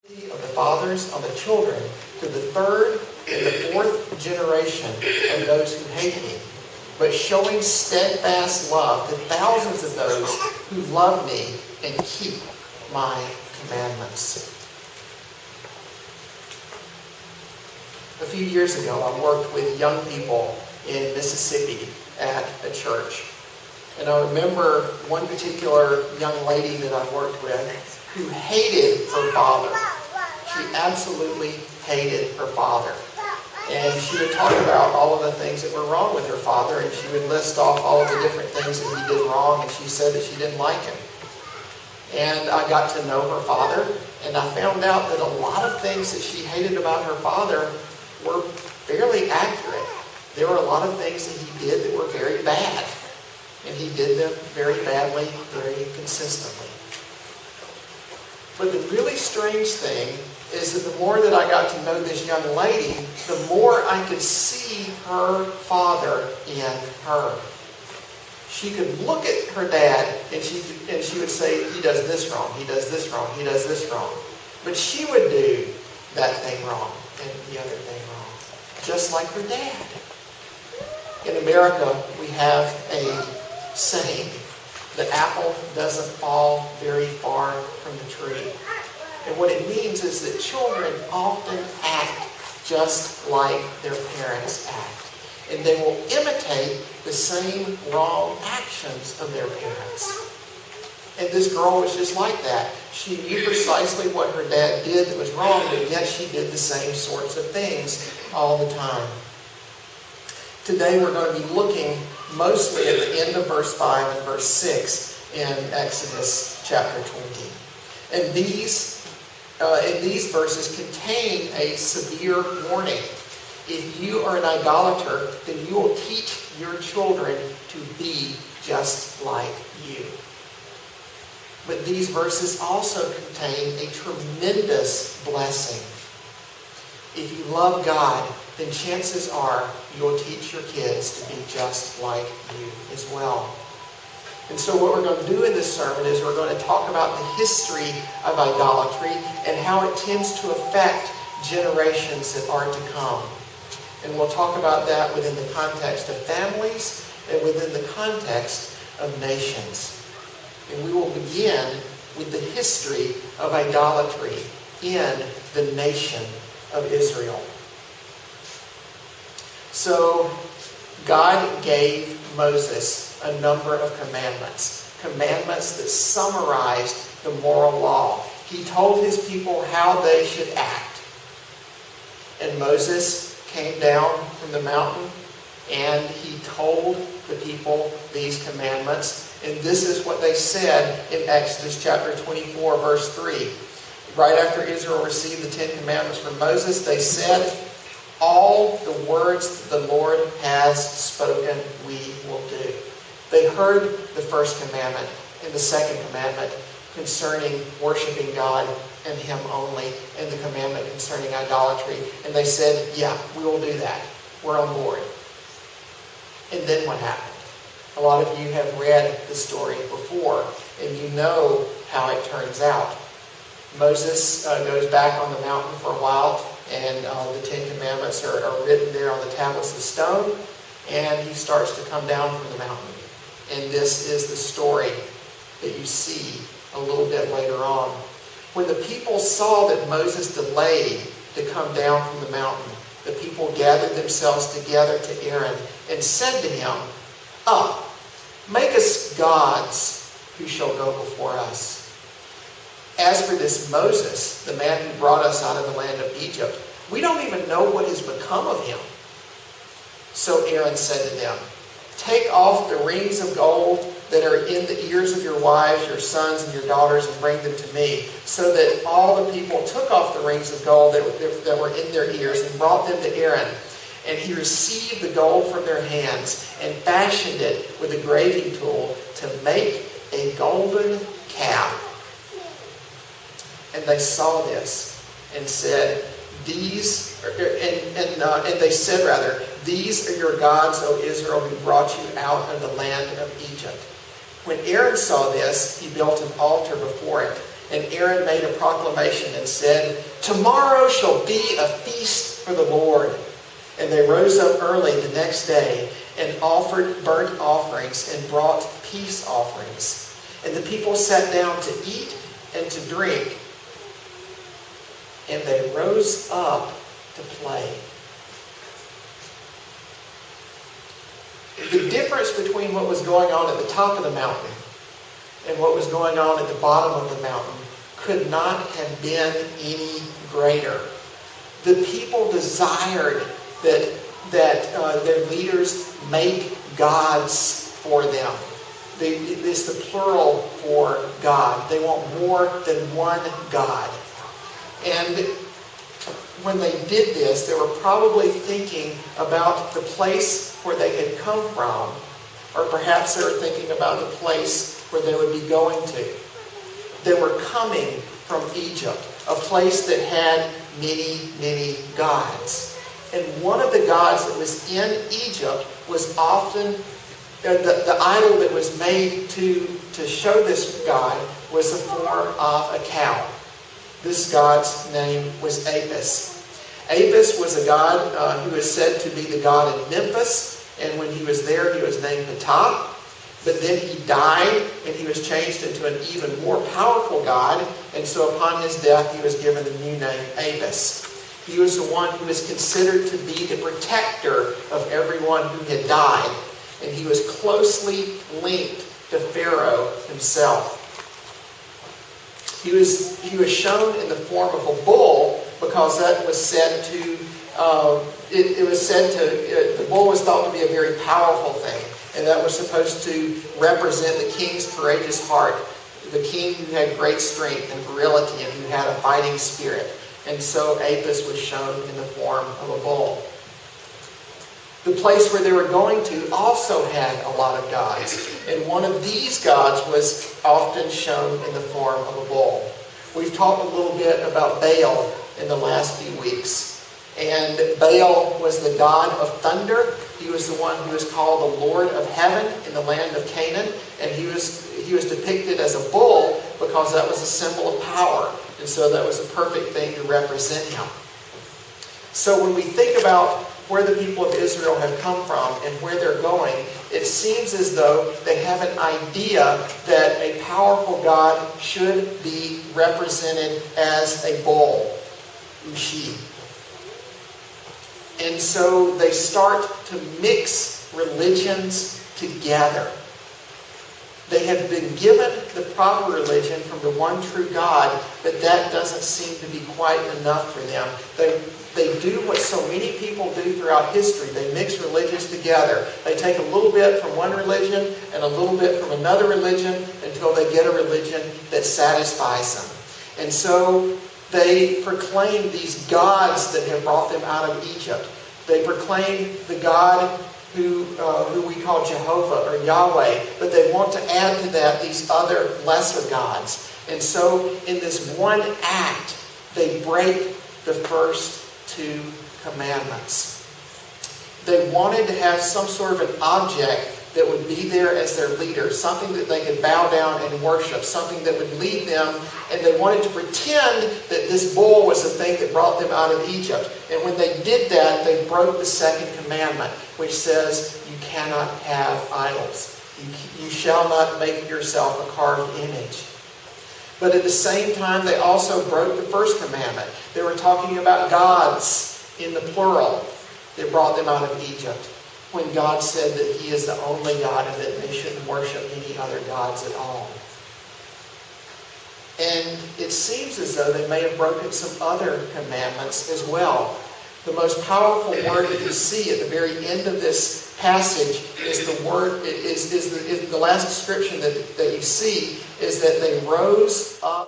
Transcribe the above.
of the fathers on the children to the third and the fourth generation of those who hate me, but showing steadfast love to thousands of those who love me and keep my commandments. A few years ago, I worked with young people in Mississippi at a church. And I remember one particular young lady that I worked with who hated her father. She absolutely hated her father. And she would talk about all of the things that were wrong with her father, and she would list off all of the different things that he did wrong, and she said that she didn't like him. And I got to know her father, and I found out that a lot of things that she hated about her father were fairly accurate. There were a lot of things that he did that were very bad. And he did them very badly, very consistently. But the really strange thing is that the more that I got to know this young lady, the more I could see her father in her. She could look at her dad and she would say, he does this wrong, he does this wrong, he does this wrong. But she would do that thing wrong and the other thing wrong, just like her dad. In America, we have a saying, the apple doesn't fall very far from the tree. And what it means is that children often act just like their parents act. And they will imitate the same wrong actions of their parents. And this girl was just like that. She knew precisely what her dad did that was wrong, but yet she did the same sorts of things all the time. Today we're going to be looking mostly at the end of verse 5 and verse 6 in Exodus chapter 20. And these verses contain a severe warning. If you are an idolater, then you will teach your children to be just like you. But these verses also contain a tremendous blessing. If you love God, then chances are you'll teach your kids to be just like you as well. And so what we're going to do in this sermon is we're going to talk about the history of idolatry and how it tends to affect generations that are to come. And we'll talk about that within the context of families and within the context of nations. And we will begin with the history of idolatry in the nation of Israel. So, God gave Moses a number of commandments. Commandments that summarized the moral law. He told his people how they should act. And Moses came down from the mountain and he told the people these commandments. And this is what they said in Exodus chapter 24, verse 3. Right after Israel received the 10 commandments from Moses, they said, all the words that the Lord has spoken, we will do. They heard the first commandment and the second commandment concerning worshiping God and Him only, and the commandment concerning idolatry. And they said, yeah, we will do that. We're on board. And then what happened? A lot of you have read the story before, and you know how it turns out. Moses goes back on the mountain for a while, and the 10 Commandments are written there on the tablets of stone, and he starts to come down from the mountain. And this is the story that you see a little bit later on. When the people saw that Moses delayed to come down from the mountain, the people gathered themselves together to Aaron and said to him, up, make us gods who shall go before us. As for this Moses, the man who brought us out of the land of Egypt, we don't even know what has become of him. So Aaron said to them, take off the rings of gold that are in the ears of your wives, your sons, and your daughters, and bring them to me. So that all the people took off the rings of gold that were in their ears and brought them to Aaron. And he received the gold from their hands and fashioned it with a graving tool to make a golden calf. And they saw this and said, these are your gods, O Israel, who brought you out of the land of Egypt. When Aaron saw this, he built an altar before it And Aaron made a proclamation and said, "Tomorrow shall be a feast for the Lord." And they rose up early the next day and offered burnt offerings and brought peace offerings. And the people sat down to eat and to drink, and they rose up to play. The difference between what was going on at the top of the mountain and what was going on at the bottom of the mountain could not have been any greater. The people desired that their leaders make gods for them. It's the plural for God. They want more than one God. And when they did this, they were probably thinking about the place where they had come from, or perhaps they were thinking about the place where they would be going to. They were coming from Egypt, a place that had many, many gods. And one of the gods that was in Egypt was often, the idol that was made to show this god was the form of a cow. This god's name was Apis. Apis was a god who is said to be the god in Memphis, and when he was there he was named Ptah. But then he died and he was changed into an even more powerful god, and so upon his death he was given the new name Apis. He was the one who was considered to be the protector of everyone who had died, and he was closely linked to Pharaoh himself. He was shown in the form of a bull because that was said to the bull was thought to be a very powerful thing, and that was supposed to represent the king's courageous heart, the king who had great strength and virility and who had a fighting spirit. And so Apis was shown in the form of a bull. The place where they were going to also had a lot of gods, and one of these gods was often shown in the form of a bull. We've talked a little bit about Baal in the last few weeks. And Baal was the god of thunder. He was the one who was called the Lord of Heaven in the land of Canaan. And he was depicted as a bull because that was a symbol of power. And so that was a perfect thing to represent him. So when we think about where the people of Israel have come from and where they're going, it seems as though they have an idea that a powerful God should be represented as a bull, Ushi. And so they start to mix religions together. They have been given the proper religion from the one true God, but that doesn't seem to be quite enough for them. They do what so many people do throughout history. They mix religions together. They take a little bit from one religion and a little bit from another religion until they get a religion that satisfies them. And so they proclaim these gods that have brought them out of Egypt. They proclaim the God who we call Jehovah or Yahweh, but they want to add to that these other lesser gods. And so in this one act, they break the first two commandments. They wanted to have some sort of an object that would be there as their leader, something that they could bow down and worship, something that would lead them, and they wanted to pretend that this bull was the thing that brought them out of Egypt. And when they did that, they broke the second commandment, which says, you cannot have idols. You shall not make yourself a carved image. But at the same time, they also broke the first commandment. They were talking about gods in the plural that brought them out of Egypt, when God said that He is the only God and that they shouldn't worship any other gods at all. And it seems as though they may have broken some other commandments as well. The most powerful word that you see at the very end of this passage is the word, is the last description that you see is that they rose up.